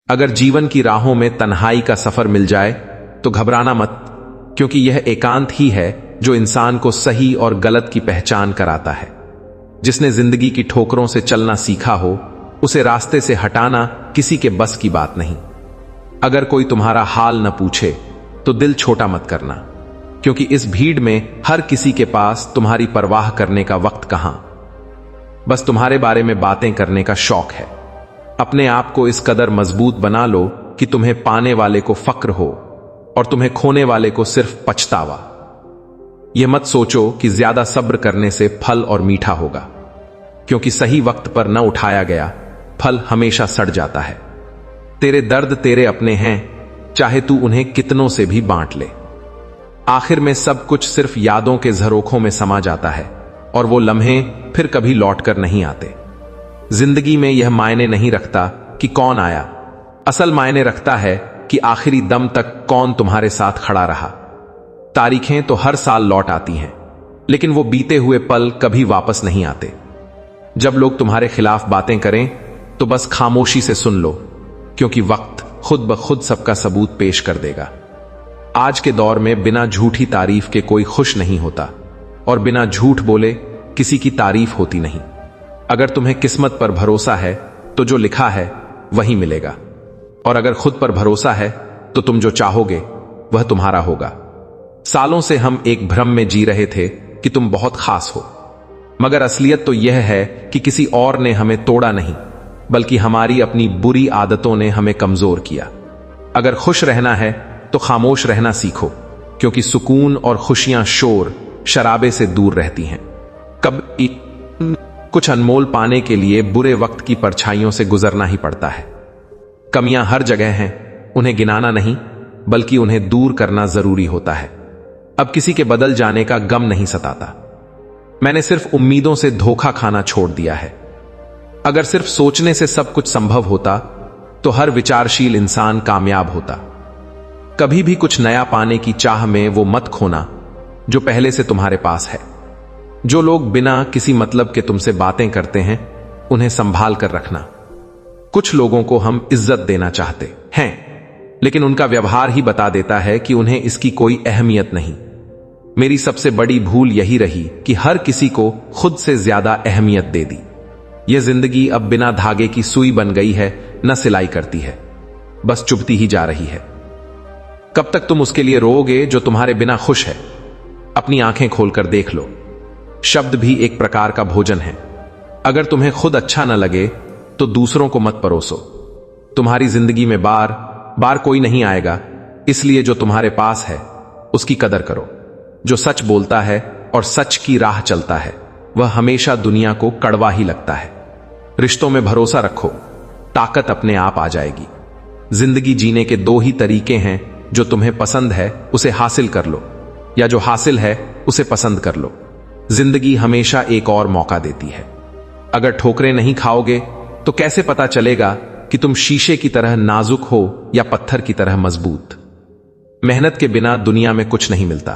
अगर जीवन की राहों में तन्हाई का सफर मिल जाए तो घबराना मत, क्योंकि यह एकांत ही है जो इंसान को सही और गलत की पहचान कराता है। जिसने जिंदगी की ठोकरों से चलना सीखा हो, उसे रास्ते से हटाना किसी के बस की बात नहीं। अगर कोई तुम्हारा हाल न पूछे तो दिल छोटा मत करना, क्योंकि इस भीड़ में हर किसी के पास तुम्हारी परवाह करने का वक्त कहां। बस तुम्हारे बारे में बातें करने का शौक है। अपने आप को इस कदर मजबूत बना लो कि तुम्हें पाने वाले को फक्र हो और तुम्हें खोने वाले को सिर्फ पछतावा। यह मत सोचो कि ज्यादा सब्र करने से फल और मीठा होगा, क्योंकि सही वक्त पर न उठाया गया फल हमेशा सड़ जाता है। तेरे दर्द तेरे अपने हैं, चाहे तू उन्हें कितनों से भी बांट ले। आखिर में सब कुछ सिर्फ यादों के झरोखों में समा जाता है, और वो लम्हे फिर कभी लौटकर नहीं आते। जिंदगी में यह मायने नहीं रखता कि कौन आया, असल मायने रखता है कि आखिरी दम तक कौन तुम्हारे साथ खड़ा रहा। तारीखें तो हर साल लौट आती हैं, लेकिन वो बीते हुए पल कभी वापस नहीं आते। जब लोग तुम्हारे खिलाफ बातें करें तो बस खामोशी से सुन लो, क्योंकि वक्त खुद ब खुद सबका सबूत पेश कर देगा। आज के दौर में बिना झूठी तारीफ के कोई खुश नहीं होता, और बिना झूठ बोले किसी की तारीफ होती नहीं। अगर तुम्हें किस्मत पर भरोसा है तो जो लिखा है वही मिलेगा, और अगर खुद पर भरोसा है तो तुम जो चाहोगे वह तुम्हारा होगा। सालों से हम एक भ्रम में जी रहे थे कि तुम बहुत खास हो, मगर असलियत तो यह है कि किसी और ने हमें तोड़ा नहीं, बल्कि हमारी अपनी बुरी आदतों ने हमें कमजोर किया। अगर खुश रहना है तो खामोश रहना सीखो, क्योंकि सुकून और खुशियां शोर शराबे से दूर रहती हैं। कुछ अनमोल पाने के लिए बुरे वक्त की परछाइयों से गुजरना ही पड़ता है। कमियां हर जगह हैं, उन्हें गिनाना नहीं बल्कि उन्हें दूर करना जरूरी होता है। अब किसी के बदल जाने का गम नहीं सताता। मैंने सिर्फ उम्मीदों से धोखा खाना छोड़ दिया है। अगर सिर्फ सोचने से सब कुछ संभव होता तो हर विचारशील इंसान कामयाब होता। कभी भी कुछ नया पाने की चाह में वो मत खोना जो पहले से तुम्हारे पास है। जो लोग बिना किसी मतलब के तुमसे बातें करते हैं, उन्हें संभाल कर रखना। कुछ लोगों को हम इज्जत देना चाहते हैं, लेकिन उनका व्यवहार ही बता देता है कि उन्हें इसकी कोई अहमियत नहीं। मेरी सबसे बड़ी भूल यही रही कि हर किसी को खुद से ज्यादा अहमियत दे दी। यह जिंदगी अब बिना धागे की सुई बन गई है, न सिलाई करती है, बस चुभती ही जा रही है। कब तक तुम उसके लिए रोओगे जो तुम्हारे बिना खुश है? अपनी आंखें खोलकर देख लो। शब्द भी एक प्रकार का भोजन है। अगर तुम्हें खुद अच्छा न लगे तो दूसरों को मत परोसो। तुम्हारी जिंदगी में बार बार कोई नहीं आएगा, इसलिए जो तुम्हारे पास है उसकी कदर करो। जो सच बोलता है और सच की राह चलता है, वह हमेशा दुनिया को कड़वा ही लगता है। रिश्तों में भरोसा रखो, ताकत अपने आप आ जाएगी। जिंदगी जीने के दो ही तरीके हैं, जो तुम्हें पसंद है उसे हासिल कर लो, या जो हासिल है उसे पसंद कर लो। जिंदगी हमेशा एक और मौका देती है। अगर ठोकरें नहीं खाओगे तो कैसे पता चलेगा कि तुम शीशे की तरह नाजुक हो या पत्थर की तरह मजबूत। मेहनत के बिना दुनिया में कुछ नहीं मिलता।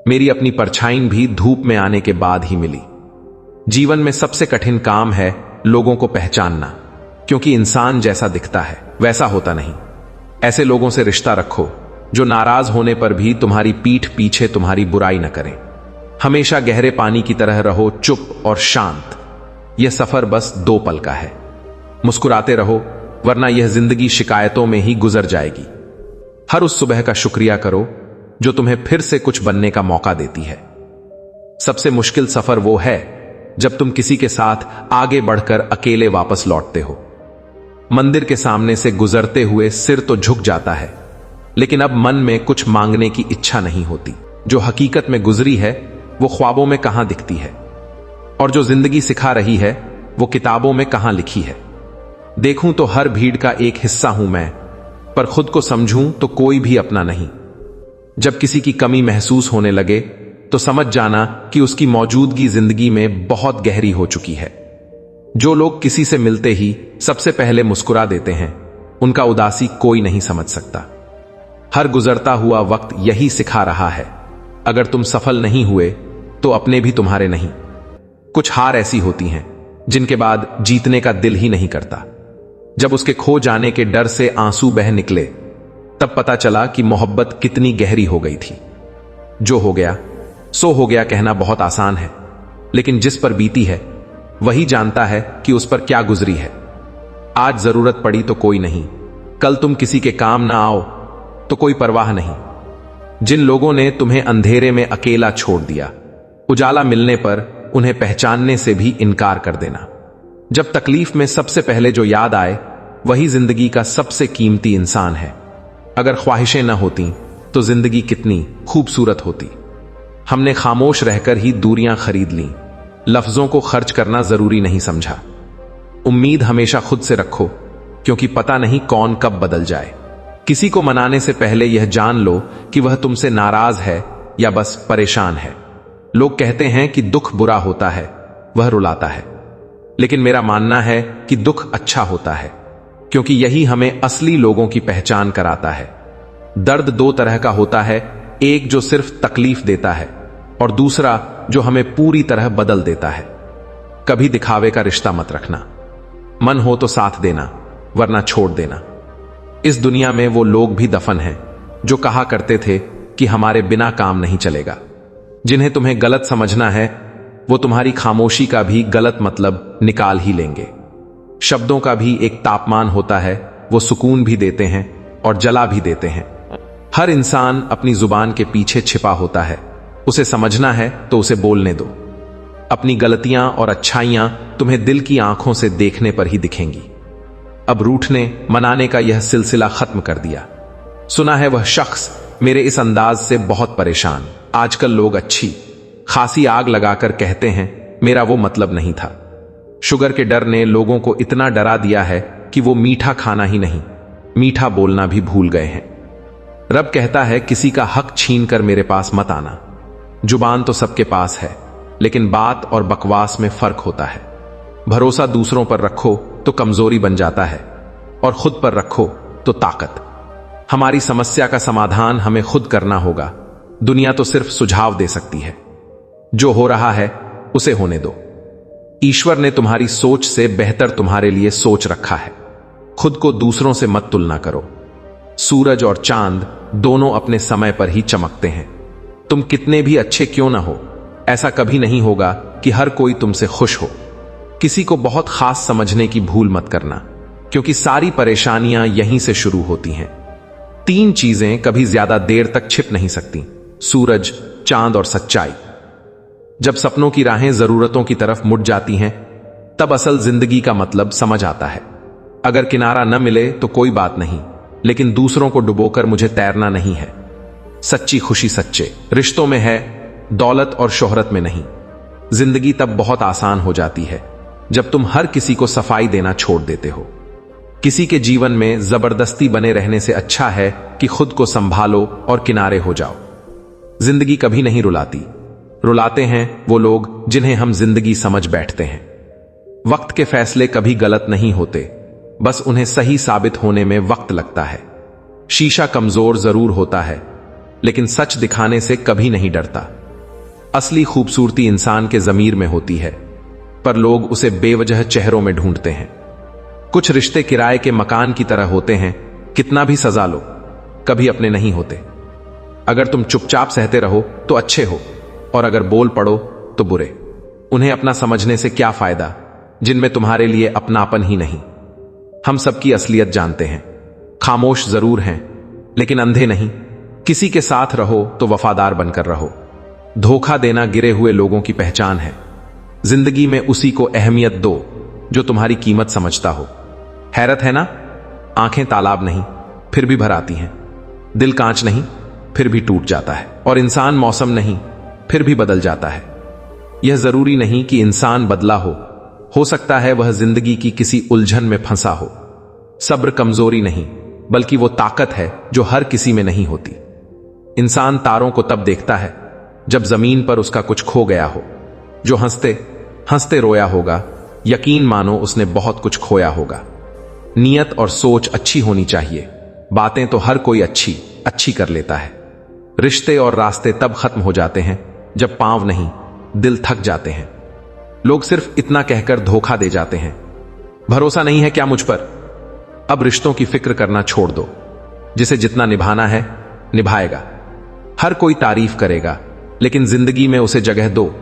मेरी अपनी परछाई भी धूप में आने के बाद ही मिली। जीवन में सबसे कठिन काम है लोगों को पहचानना, क्योंकि इंसान जैसा दिखता है वैसा होता नहीं। ऐसे लोगों से रिश्ता रखो जो नाराज होने पर भी तुम्हारी पीठ पीछे तुम्हारी बुराई न करें। हमेशा गहरे पानी की तरह रहो, चुप और शांत। यह सफर बस 2 पल का है। मुस्कुराते रहो, वरना यह जिंदगी शिकायतों में ही गुजर जाएगी। हर उस सुबह का शुक्रिया करो जो तुम्हें फिर से कुछ बनने का मौका देती है। सबसे मुश्किल सफर वो है जब तुम किसी के साथ आगे बढ़कर अकेले वापस लौटते हो। मंदिर के सामने से गुजरते हुए सिर तो झुक जाता है, लेकिन अब मन में कुछ मांगने की इच्छा नहीं होती। जो हकीकत में गुजरी है वो ख्वाबों में कहां दिखती है, और जो जिंदगी सिखा रही है वो किताबों में कहां लिखी है। देखूं तो हर भीड़ का एक हिस्सा हूं मैं, पर खुद को समझूं तो कोई भी अपना नहीं। जब किसी की कमी महसूस होने लगे तो समझ जाना कि उसकी मौजूदगी जिंदगी में बहुत गहरी हो चुकी है। जो लोग किसी से मिलते ही सबसे पहले मुस्कुरा देते हैं, उनका उदासी कोई नहीं समझ सकता। हर गुजरता हुआ वक्त यही सिखा रहा है, अगर तुम सफल नहीं हुए तो अपने भी तुम्हारे नहीं। कुछ हार ऐसी होती हैं जिनके बाद जीतने का दिल ही नहीं करता। जब उसके खो जाने के डर से आंसू बह निकले, तब पता चला कि मोहब्बत कितनी गहरी हो गई थी। जो हो गया सो हो गया कहना बहुत आसान है, लेकिन जिस पर बीती है वही जानता है कि उस पर क्या गुजरी है। आज जरूरत पड़ी तो कोई नहीं, कल तुम किसी के काम ना आओ तो कोई परवाह नहीं। जिन लोगों ने तुम्हें अंधेरे में अकेला छोड़ दिया, उजाला मिलने पर उन्हें पहचानने से भी इनकार कर देना। जब तकलीफ में सबसे पहले जो याद आए वही जिंदगी का सबसे कीमती इंसान है। अगर ख्वाहिशें न होती तो जिंदगी कितनी खूबसूरत होती। हमने खामोश रहकर ही दूरियां खरीद लीं, लफ्जों को खर्च करना जरूरी नहीं समझा। उम्मीद हमेशा खुद से रखो, क्योंकि पता नहीं कौन कब बदल जाए। किसी को मनाने से पहले यह जान लो कि वह तुमसे नाराज है या बस परेशान है। लोग कहते हैं कि दुख बुरा होता है, वह रुलाता है, लेकिन मेरा मानना है कि दुख अच्छा होता है, क्योंकि यही हमें असली लोगों की पहचान कराता है। दर्द दो तरह का होता है, एक जो सिर्फ तकलीफ देता है और दूसरा जो हमें पूरी तरह बदल देता है। कभी दिखावे का रिश्ता मत रखना, मन हो तो साथ देना वरना छोड़ देना। इस दुनिया में वो लोग भी दफन हैं जो कहा करते थे कि हमारे बिना काम नहीं चलेगा। जिन्हें तुम्हें गलत समझना है वो तुम्हारी खामोशी का भी गलत मतलब निकाल ही लेंगे। शब्दों का भी एक तापमान होता है, वो सुकून भी देते हैं और जला भी देते हैं। हर इंसान अपनी जुबान के पीछे छिपा होता है, उसे समझना है तो उसे बोलने दो। अपनी गलतियां और अच्छाइयां तुम्हें दिल की आंखों से देखने पर ही दिखेंगी। अब रूठने मनाने का यह सिलसिला खत्म कर दिया। सुना है वह शख्स मेरे इस अंदाज से बहुत परेशान। आजकल लोग अच्छी खासी आग लगाकर कहते हैं मेरा वो मतलब नहीं था। शुगर के डर ने लोगों को इतना डरा दिया है कि वो मीठा खाना ही नहीं, मीठा बोलना भी भूल गए हैं। रब कहता है किसी का हक छीन कर मेरे पास मत आना। जुबान तो सबके पास है, लेकिन बात और बकवास में फर्क होता है। भरोसा दूसरों पर रखो तो कमजोरी बन जाता है, और खुद पर रखो तो ताकत। हमारी समस्या का समाधान हमें खुद करना होगा, दुनिया तो सिर्फ सुझाव दे सकती है। जो हो रहा है उसे होने दो। ईश्वर ने तुम्हारी सोच से बेहतर तुम्हारे लिए सोच रखा है। खुद को दूसरों से मत तुलना करो। सूरज और चांद दोनों अपने समय पर ही चमकते हैं। तुम कितने भी अच्छे क्यों ना हो, ऐसा कभी नहीं होगा कि हर कोई तुमसे खुश हो। किसी को बहुत खास समझने की भूल मत करना, क्योंकि सारी परेशानियां यहीं से शुरू होती हैं। 3 चीजें कभी ज्यादा देर तक छिप नहीं सकती, सूरज, चांद और सच्चाई। जब सपनों की राहें जरूरतों की तरफ मुड़ जाती हैं, तब असल जिंदगी का मतलब समझ आता है। अगर किनारा न मिले तो कोई बात नहीं, लेकिन दूसरों को डुबोकर मुझे तैरना नहीं है। सच्ची खुशी सच्चे रिश्तों में है, दौलत और शोहरत में नहीं। जिंदगी तब बहुत आसान हो जाती है जब तुम हर किसी को सफाई देना छोड़ देते हो। किसी के जीवन में जबरदस्ती बने रहने से अच्छा है कि खुद को संभालो और किनारे हो जाओ। जिंदगी कभी नहीं रुलाती, रुलाते हैं वो लोग जिन्हें हम जिंदगी समझ बैठते हैं। वक्त के फैसले कभी गलत नहीं होते, बस उन्हें सही साबित होने में वक्त लगता है। शीशा कमजोर जरूर होता है, लेकिन सच दिखाने से कभी नहीं डरता। असली खूबसूरती इंसान के ज़मीर में होती है, पर लोग उसे बेवजह चेहरों में ढूंढते हैं। कुछ रिश्ते किराए के मकान की तरह होते हैं, कितना भी सजा लो कभी अपने नहीं होते। अगर तुम चुपचाप सहते रहो तो अच्छे हो, और अगर बोल पड़ो तो बुरे। उन्हें अपना समझने से क्या फायदा जिनमें तुम्हारे लिए अपनापन ही नहीं। हम सबकी असलियत जानते हैं, खामोश जरूर हैं लेकिन अंधे नहीं। किसी के साथ रहो तो वफादार बनकर रहो। धोखा देना गिरे हुए लोगों की पहचान है। जिंदगी में उसी को अहमियत दो जो तुम्हारी कीमत समझता हो। हैरत है ना, आंखें तालाब नहीं फिर भी भर आती हैं, दिल कांच नहीं फिर भी टूट जाता है, और इंसान मौसम नहीं फिर भी बदल जाता है। यह जरूरी नहीं कि इंसान बदला हो सकता है वह जिंदगी की किसी उलझन में फंसा हो। सब्र कमजोरी नहीं, बल्कि वो ताकत है जो हर किसी में नहीं होती। इंसान तारों को तब देखता है जब जमीन पर उसका कुछ खो गया हो। जो हंसते हंसते रोया होगा, यकीन मानो उसने बहुत कुछ खोया होगा। नियत और सोच अच्छी होनी चाहिए। बातें तो हर कोई अच्छी कर लेता है। रिश्ते और रास्ते तब खत्म हो जाते हैं जब पांव नहीं दिल थक जाते हैं। लोग सिर्फ इतना कहकर धोखा दे जाते हैं, भरोसा नहीं है क्या मुझ पर, अब रिश्तों की फिक्र करना छोड़ दो। जिसे जितना निभाना है निभाएगा। हर कोई तारीफ करेगा, लेकिन जिंदगी में उसे जगह दो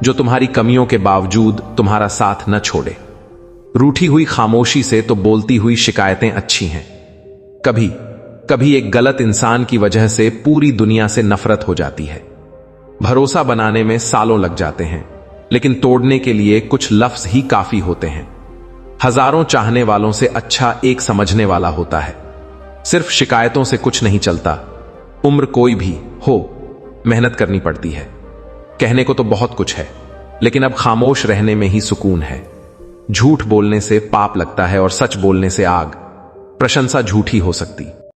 जो तुम्हारी कमियों के बावजूद तुम्हारा साथ न छोड़े। रूठी हुई खामोशी से तो बोलती हुई शिकायतें अच्छी हैं। कभी कभी एक गलत इंसान की वजह से पूरी दुनिया से नफरत हो जाती है। भरोसा बनाने में सालों लग जाते हैं, लेकिन तोड़ने के लिए कुछ लफ्ज ही काफी होते हैं। हजारों चाहने वालों से अच्छा एक समझने वाला होता है। सिर्फ शिकायतों से कुछ नहीं चलता। उम्र कोई भी हो, मेहनत करनी पड़ती है। कहने को तो बहुत कुछ है, लेकिन अब खामोश रहने में ही सुकून है। झूठ बोलने से पाप लगता है और सच बोलने से आग। प्रशंसा झूठी हो सकती,